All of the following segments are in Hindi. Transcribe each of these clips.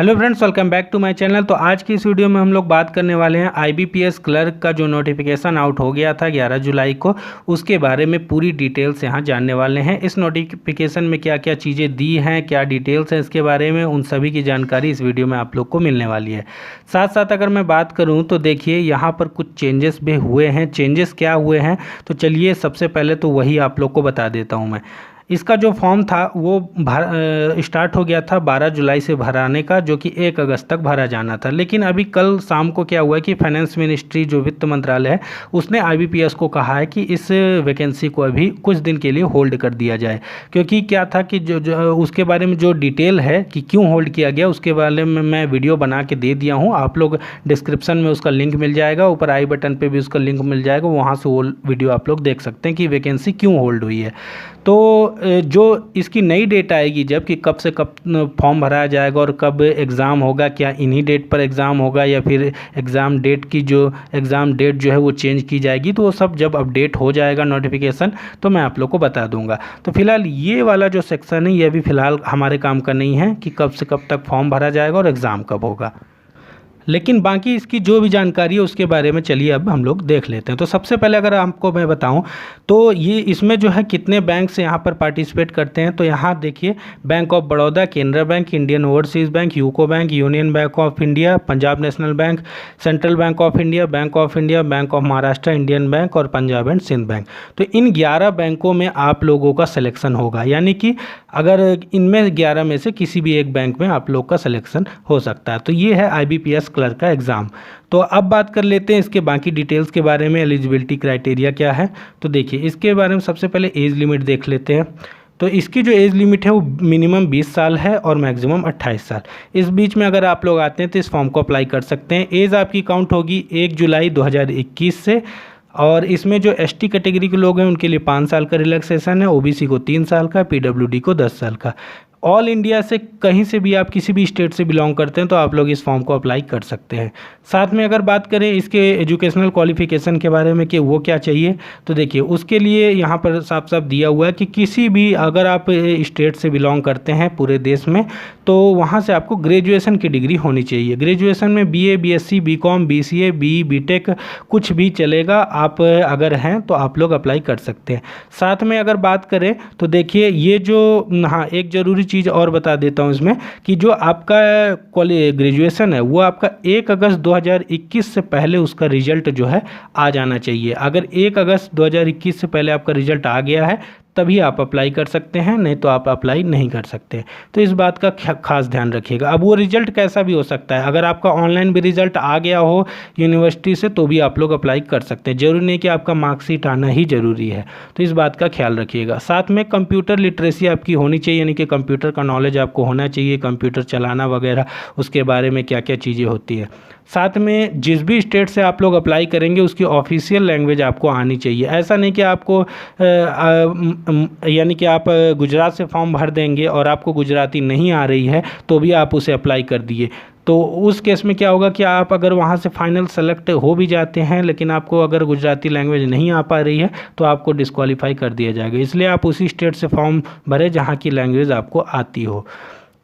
Hello friends, welcome back to my channel. तो आज की इस वीडियो में हम लोग बात करने वाले हैं आईबीपीएस क्लर्क का जो नोटिफिकेशन आउट हो गया था 11 जुलाई को, उसके बारे में पूरी डिटेल्स यहाँ जानने वाले हैं। इस नोटिफिकेशन में क्या क्या चीज़ें दी हैं, क्या डिटेल्स हैं इसके बारे में, उन सभी की जानकारी इस वीडियो में आप लोग को मिलने वाली है। साथ साथ अगर मैं बात करूँ तो देखिए यहाँ पर कुछ चेंजेस भी हुए हैं। चेंजेस क्या हुए हैं तो चलिए सबसे पहले तो वही आप लोग को बता देता हूँ मैं। इसका जो फॉर्म था वो स्टार्ट हो गया था 12 जुलाई से भराने का, जो कि 1 अगस्त तक भरा जाना था। लेकिन अभी कल शाम को क्या हुआ है कि फाइनेंस मिनिस्ट्री जो वित्त मंत्रालय है उसने आईबीपीएस को कहा है कि इस वैकेंसी को अभी कुछ दिन के लिए होल्ड कर दिया जाए। क्योंकि क्या था कि जो उसके बारे में जो डिटेल है कि क्यों होल्ड किया गया उसके बारे में मैं वीडियो बना के दे दिया हूँ। आप लोग डिस्क्रिप्शन में उसका लिंक मिल जाएगा, ऊपर आई बटन पर भी उसका लिंक मिल जाएगा, वहाँ से वो वीडियो आप लोग देख सकते हैं कि वैकेंसी क्यों होल्ड हुई है। तो जो इसकी नई डेट आएगी जब कि कब से कब फॉर्म भराया जाएगा और कब एग्ज़ाम होगा, क्या इन्हीं डेट पर एग्ज़ाम होगा या फिर एग्ज़ाम डेट जो है वो चेंज की जाएगी, तो वो सब जब अपडेट हो जाएगा नोटिफिकेशन तो मैं आप लोग को बता दूंगा। तो फिलहाल ये वाला जो सेक्शन है ये अभी फ़िलहाल हमारे काम का नहीं है कि कब से कब तक फॉर्म भरा जाएगा और एग्ज़ाम कब होगा। लेकिन बाकी इसकी जो भी जानकारी है उसके बारे में चलिए अब हम लोग देख लेते हैं। तो सबसे पहले अगर आपको मैं बताऊं तो ये इसमें जो है कितने बैंक से यहाँ पर पार्टिसिपेट करते हैं। तो यहाँ देखिए bank of Baroda, Canara bank, Indian overseas bank, UCO bank, union bank of India, Punjab national bank, central bank of India, bank of India, bank of Maharashtra, Indian bank और पंजाब एंड सिंध बैंक। तो इन 11 बैंकों में आप लोगों का सिलेक्शन होगा, यानी कि अगर इनमें 11 में से किसी भी एक बैंक में आप लोग का सिलेक्शन हो सकता है। तो ये है आईबीपीएस क्लर्क का एग्ज़ाम। तो अब बात कर लेते हैं इसके बाकी डिटेल्स के बारे में। एलिजिबिलिटी क्राइटेरिया क्या है तो देखिए इसके बारे में सबसे पहले एज लिमिट देख लेते हैं। तो इसकी जो एज लिमिट है वो मिनिमम 20 साल है और मैक्सिमम 28 साल। इस बीच में अगर आप लोग आते हैं तो इस फॉर्म को अप्लाई कर सकते हैं। एज आपकी काउंट होगी 1 जुलाई 2021 से, और इसमें जो एसटी कैटेगरी के लोग हैं उनके लिए 5 साल का रिलैक्सेशन है, ओबीसी को 3 साल का, पीडब्ल्यूडी को 10 साल का। ऑल इंडिया से कहीं से भी आप किसी भी स्टेट से बिलोंग करते हैं तो आप लोग इस फॉर्म को अप्लाई कर सकते हैं। साथ में अगर बात करें इसके एजुकेशनल क्वालिफिकेशन के बारे में कि वो क्या चाहिए, तो देखिए उसके लिए यहाँ पर साफ साफ दिया हुआ है कि किसी भी अगर आप स्टेट से बिलोंग करते हैं पूरे देश में तो वहाँ से आपको ग्रेजुएशन की डिग्री होनी चाहिए। ग्रेजुएशन में BA, BSc, BCom, BCA, BE, BTech कुछ भी चलेगा। आप अगर हैं तो आप लोग अप्लाई कर सकते हैं। साथ में अगर बात करें तो देखिए ये जो एक ज़रूरी चीज़ और बता देता हूँ इसमें कि जो आपका ग्रेजुएशन है वो आपका 1 अगस्त 2021 से पहले उसका रिजल्ट जो है आ जाना चाहिए। अगर 1 अगस्त 2021 से पहले आपका रिजल्ट आ गया है तभी आप अप्लाई कर सकते हैं, नहीं तो आप अप्लाई नहीं कर सकते। तो इस बात का खास ध्यान रखिएगा। अब वो रिजल्ट कैसा भी हो सकता है, अगर आपका ऑनलाइन भी रिजल्ट आ गया हो यूनिवर्सिटी से तो भी आप लोग अप्लाई कर सकते हैं। जरूरी नहीं कि आपका मार्कशीट आना ही ज़रूरी है, तो इस बात का ख्याल रखिएगा। साथ में कंप्यूटर लिटरेसी आपकी होनी चाहिए, यानी कि कंप्यूटर का नॉलेज आपको होना चाहिए, कंप्यूटर चलाना वगैरह उसके बारे में क्या क्या चीज़ें होती है। साथ में जिस भी स्टेट से आप लोग अप्लाई करेंगे उसकी ऑफिशियल लैंग्वेज आपको आनी चाहिए। ऐसा नहीं कि आपको यानी कि आप गुजरात से फॉर्म भर देंगे और आपको गुजराती नहीं आ रही है तो भी आप उसे अप्लाई कर दिए, तो उस केस में क्या होगा कि आप अगर वहाँ से फाइनल सेलेक्ट हो भी जाते हैं लेकिन आपको अगर गुजराती लैंग्वेज नहीं आ पा रही है तो आपको डिस्क्वालीफाई कर दिया जाएगा। इसलिए आप उसी स्टेट से फॉर्म भरें जहाँ की लैंग्वेज आपको आती हो,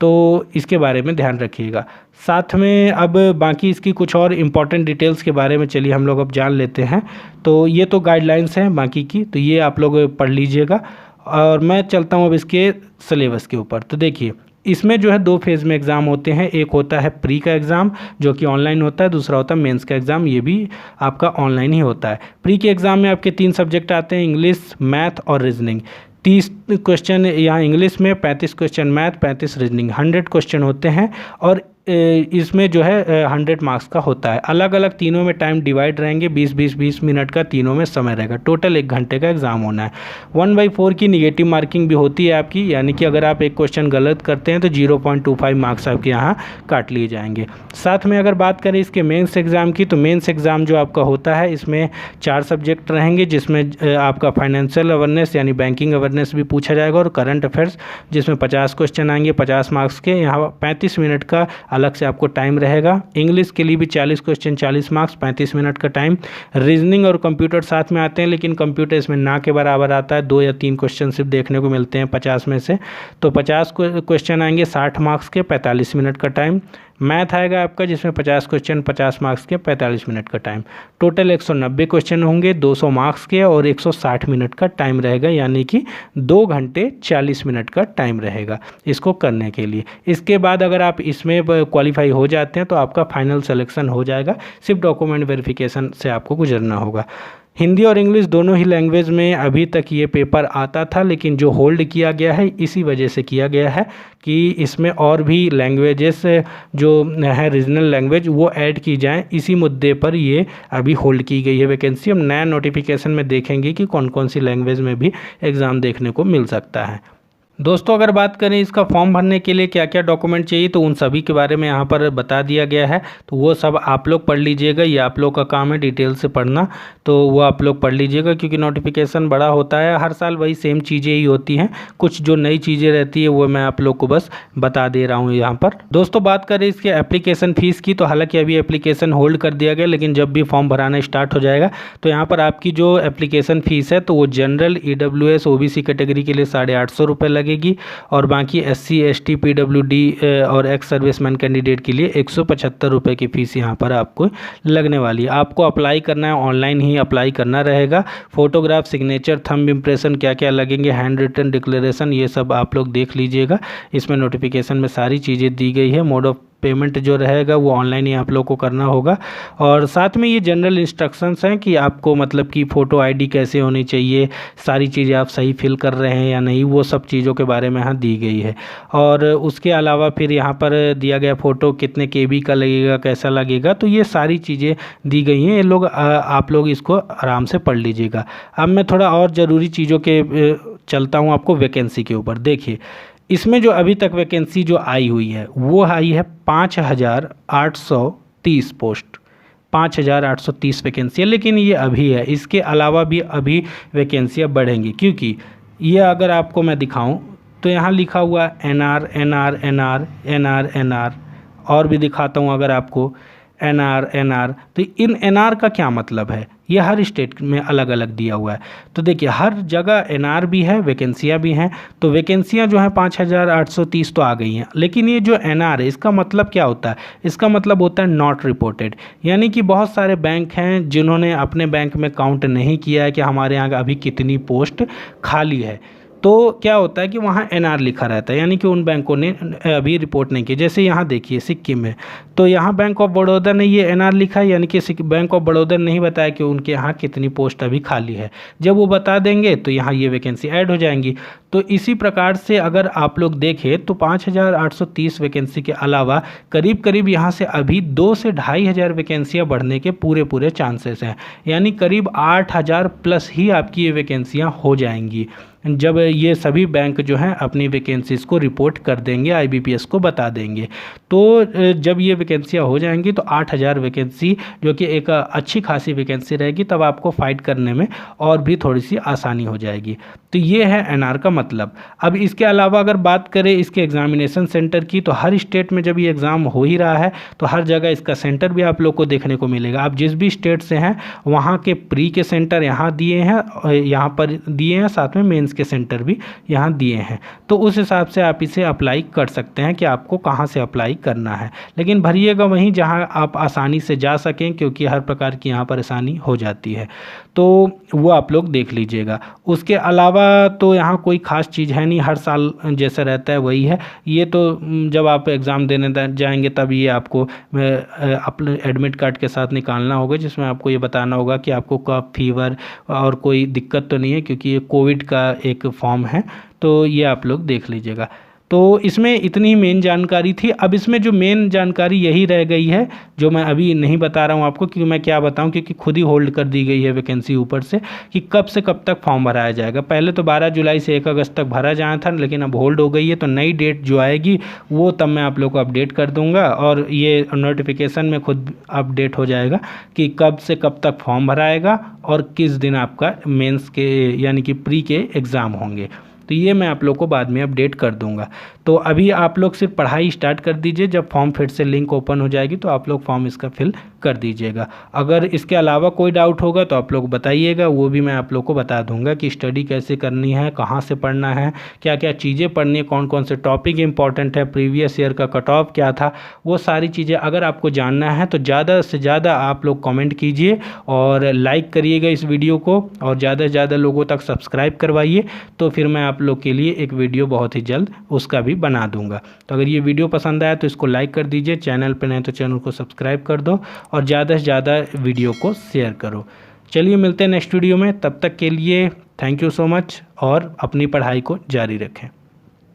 तो इसके बारे में ध्यान रखिएगा। साथ में अब बाकी इसकी कुछ और इम्पॉर्टेंट डिटेल्स के बारे में चलिए हम लोग अब जान लेते हैं। तो ये तो गाइडलाइंस हैं बाकी की, तो ये आप लोग पढ़ लीजिएगा और मैं चलता हूँ अब इसके सिलेबस के ऊपर। तो देखिए इसमें जो है 2 फेज़ में एग्ज़ाम होते हैं। एक होता है प्री का एग्ज़ाम जो कि ऑनलाइन होता है, दूसरा होता है मेंस का एग्ज़ाम, ये भी आपका ऑनलाइन ही होता है। प्री के एग्ज़ाम में आपके 3 सब्जेक्ट आते हैं, इंग्लिश, मैथ और रीजनिंग। 30 क्वेश्चन यहाँ इंग्लिश में, 35 क्वेश्चन मैथ, 35 रीजनिंग, 100 क्वेश्चन होते हैं और इसमें जो है 100 मार्क्स का होता है। अलग अलग तीनों में टाइम डिवाइड रहेंगे, 20-20 मिनट का तीनों में समय रहेगा। टोटल 1 घंटे का एग्ज़ाम होना है। 1/4 की निगेटिव मार्किंग भी होती है आपकी, यानी कि अगर आप एक क्वेश्चन गलत करते हैं तो 0.25 मार्क्स आपके यहाँ काट लिए जाएंगे। साथ में अगर बात करें इसके मेंस एग्ज़ाम की, तो मेंस एग्ज़ाम जो आपका होता है इसमें 4 सब्जेक्ट रहेंगे, जिसमें आपका फाइनेंशियल अवेयरनेस यानी बैंकिंग अवेयरनेस भी पूछा जाएगा और करंट अफेयर्स जिसमें 50 क्वेश्चन आएंगे 50 मार्क्स के। यहाँ 35 मिनट का अलग से आपको टाइम रहेगा। इंग्लिश के लिए भी 40 क्वेश्चन 40 मार्क्स 35 मिनट का टाइम। रीजनिंग और कंप्यूटर साथ में आते हैं, लेकिन कंप्यूटर इसमें ना के बराबर आता है, 2 या 3 क्वेश्चन सिर्फ देखने को मिलते हैं 50 में से। तो 50 क्वेश्चन आएंगे 60 मार्क्स के, 45 मिनट का टाइम। मैथ आएगा आपका जिसमें 50 क्वेश्चन 50 मार्क्स के, 45 मिनट का टाइम। टोटल 190 क्वेश्चन होंगे 200 मार्क्स के और 160 मिनट का टाइम रहेगा, यानी कि 2 घंटे 40 मिनट का टाइम रहेगा इसको करने के लिए। इसके बाद अगर आप इसमें क्वालिफाई हो जाते हैं तो आपका फाइनल सिलेक्शन हो जाएगा। सिर्फ डॉक्यूमेंट वेरिफिकेशन से आपको गुजरना होगा। हिंदी और इंग्लिश दोनों ही लैंग्वेज में अभी तक ये पेपर आता था, लेकिन जो होल्ड किया गया है इसी वजह से किया गया है कि इसमें और भी लैंग्वेजेस जो है रीजनल लैंग्वेज वो ऐड की जाएं। इसी मुद्दे पर ये अभी होल्ड की गई है वैकेंसी। हम नया नोटिफिकेशन में देखेंगे कि कौन कौन सी लैंग्वेज में भी एग्ज़ाम देखने को मिल सकता है। दोस्तों अगर बात करें इसका फॉर्म भरने के लिए क्या क्या डॉक्यूमेंट चाहिए, तो उन सभी के बारे में यहाँ पर बता दिया गया है। तो वो सब आप लोग पढ़ लीजिएगा, ये आप लोग का काम है डिटेल से पढ़ना, तो वो आप लोग पढ़ लीजिएगा क्योंकि नोटिफिकेशन बड़ा होता है। हर साल वही सेम चीज़ें ही होती हैं, कुछ जो नई चीज़ें रहती है वो मैं आप लोग को बस बता दे रहा हूँ यहाँ पर। दोस्तों बात करें इसके एप्लीकेशन फ़ीस की, तो हालाँकि अभी एप्लीकेशन होल्ड कर दिया गया, लेकिन जब भी फॉर्म भराना स्टार्ट हो जाएगा तो यहाँ पर आपकी जो एप्लीकेशन फ़ीस है तो वो जनरल EWS OBC कैटेगरी के लिए 850 रुपये लगेगी, और बाकी SC ST PWD और एक्स सर्विसमैन कैंडिडेट के लिए 175 रुपये की फ़ीस यहाँ पर आपको लगने वाली है। आपको अप्लाई करना है, ऑनलाइन ही अप्लाई करना रहेगा। फोटोग्राफ, सिग्नेचर, थंब इम्प्रेशन क्या क्या लगेंगे, हैंड रिटन डिक्लेरेशन, ये सब आप लोग देख लीजिएगा। इसमें नोटिफिकेशन में सारी चीज़ें दी गई है। मोड ऑफ पेमेंट जो रहेगा वो ऑनलाइन ही आप लोग को करना होगा, और साथ में ये जनरल इंस्ट्रक्शंस हैं कि आपको मतलब कि फ़ोटो ID कैसे होनी चाहिए, सारी चीज़ें आप सही फिल कर रहे हैं या नहीं, वो सब चीज़ों के बारे में यहाँ दी गई है। और उसके अलावा फिर यहाँ पर दिया गया फ़ोटो कितने KB का लगेगा, कैसा लगेगा, तो ये सारी चीज़ें दी गई हैं। ये लोग आप लोग इसको आराम से पढ़ लीजिएगा। अब मैं थोड़ा और ज़रूरी चीज़ों के चलता हूँ आपको वैकेंसी के ऊपर। देखिए इसमें जो अभी तक वैकेंसी जो आई हुई है वो आई है 5830 पोस्ट, 5830 वैकेंसी है, लेकिन ये अभी है। इसके अलावा भी अभी वैकेंसियाँ बढ़ेंगी, क्योंकि ये अगर आपको मैं दिखाऊं तो यहाँ लिखा हुआ NR NR NR NR NR, और भी दिखाता हूँ अगर आपको NR। तो इन NR का क्या मतलब है, ये हर स्टेट में अलग अलग दिया हुआ है। तो देखिए हर जगह NR भी है, वैकेंसियाँ भी हैं। तो वैकेंसियाँ जो हैं 5830 तो आ गई हैं, लेकिन ये जो NR है इसका मतलब क्या होता है, इसका मतलब होता है नॉट रिपोर्टेड, यानी कि बहुत सारे बैंक हैं जिन्होंने अपने बैंक में काउंट नहीं किया है कि हमारे यहाँ अभी कितनी पोस्ट खाली है। तो क्या होता है कि वहाँ NR लिखा रहता है, यानी कि उन बैंकों ने अभी रिपोर्ट नहीं की। जैसे यहाँ देखिए सिक्किम में, तो यहाँ बैंक ऑफ बड़ौदा ने ये NR लिखा है, यानी कि बैंक ऑफ बड़ौदा ने नहीं बताया कि उनके यहाँ कितनी पोस्ट अभी खाली है। जब वो बता देंगे तो यहाँ ये वैकेंसी ऐड हो जाएंगी। तो इसी प्रकार से अगर आप लोग देखें तो 5830 वैकेंसी के अलावा करीब करीब यहाँ से अभी 2 से 2500 वैकेंसियाँ बढ़ने के पूरे चांसेस हैं, यानी करीब 8000 प्लस ही आपकी ये वैकेंसियाँ हो जाएंगी जब ये सभी बैंक जो हैं अपनी वैकेंसीज को रिपोर्ट कर देंगे, IBPS को बता देंगे। तो जब ये वैकेंसियाँ हो जाएंगी तो 8000 वैकेंसी जो कि एक अच्छी खासी वैकेंसी रहेगी, तब आपको फाइट करने में और भी थोड़ी सी आसानी हो जाएगी। तो ये है NR का मतलब। अब इसके अलावा अगर बात करें इसके एग्जामिनेशन सेंटर की, तो हर स्टेट में जब ये एग्ज़ाम हो ही रहा है तो हर जगह इसका सेंटर भी आप लोग को देखने को मिलेगा। आप जिस भी स्टेट से हैं वहाँ के प्री के सेंटर यहाँ दिए हैं, यहाँ पर दिए हैं, साथ में मेंस के सेंटर भी यहाँ दिए हैं। तो उस हिसाब से आप इसे अप्लाई कर सकते हैं कि आपको कहाँ से अप्लाई करना है, लेकिन भरिएगा वहीं जहाँ आप आसानी से जा सकें, क्योंकि हर प्रकार की यहाँ परेशानी हो जाती है। तो वो आप लोग देख लीजिएगा। उसके अलावा तो यहाँ कोई ख़ास चीज़ है नहीं, हर साल जैसा रहता है वही है। ये तो जब आप एग्ज़ाम देने जाएंगे तब ये आपको अपने एडमिट कार्ड के साथ निकालना होगा, जिसमें आपको ये बताना होगा कि आपको कफ, फीवर और कोई दिक्कत तो नहीं है, क्योंकि ये कोविड का एक फॉर्म है। तो ये आप लोग देख लीजिएगा। तो इसमें इतनी ही मेन जानकारी थी। अब इसमें जो मेन जानकारी यही रह गई है जो मैं अभी नहीं बता रहा हूँ आपको, क्योंकि मैं क्या बताऊँ, क्योंकि खुद ही होल्ड कर दी गई है वैकेंसी ऊपर से कि कब से कब तक फॉर्म भराया जाएगा। पहले तो 12 जुलाई से 1 अगस्त तक भरा जाना था, लेकिन अब होल्ड हो गई है। तो नई डेट जो आएगी वो तब मैं आप लोग को अपडेट कर दूँगा, और ये नोटिफिकेशन में खुद अपडेट हो जाएगा कि कब से कब तक फॉर्म भराएगा और किस दिन आपका मेंस के यानी कि प्री के एग्ज़ाम होंगे। तो ये मैं आप लोग को बाद में अपडेट कर दूंगा। तो अभी आप लोग सिर्फ पढ़ाई स्टार्ट कर दीजिए, जब फॉर्म फिर से लिंक ओपन हो जाएगी तो आप लोग फॉर्म इसका फिल कर दीजिएगा। अगर इसके अलावा कोई डाउट होगा तो आप लोग बताइएगा, वो भी मैं आप लोग को बता दूंगा कि स्टडी कैसे करनी है, कहाँ से पढ़ना है, क्या क्या चीज़ें पढ़नी है, कौन कौन से टॉपिक इंपॉर्टेंट है, प्रीवियस ईयर का कट ऑफ क्या था, वो सारी चीज़ें अगर आपको जानना है तो ज़्यादा से ज़्यादा आप लोग कमेंट कीजिए और लाइक करिएगा इस वीडियो को, और ज़्यादा से ज़्यादा लोगों तक सब्सक्राइब करवाइए, तो फिर मैं आप लोग के लिए एक वीडियो बहुत ही जल्द उसका भी बना दूंगा। तो अगर ये वीडियो पसंद आया तो इसको लाइक कर दीजिए, चैनल पर नहीं तो चैनल को सब्सक्राइब कर दो और ज़्यादा से ज़्यादा वीडियो को शेयर करो। चलिए मिलते हैं नेक्स्ट वीडियो में, तब तक के लिए थैंक यू सो मच और अपनी पढ़ाई को जारी रखें।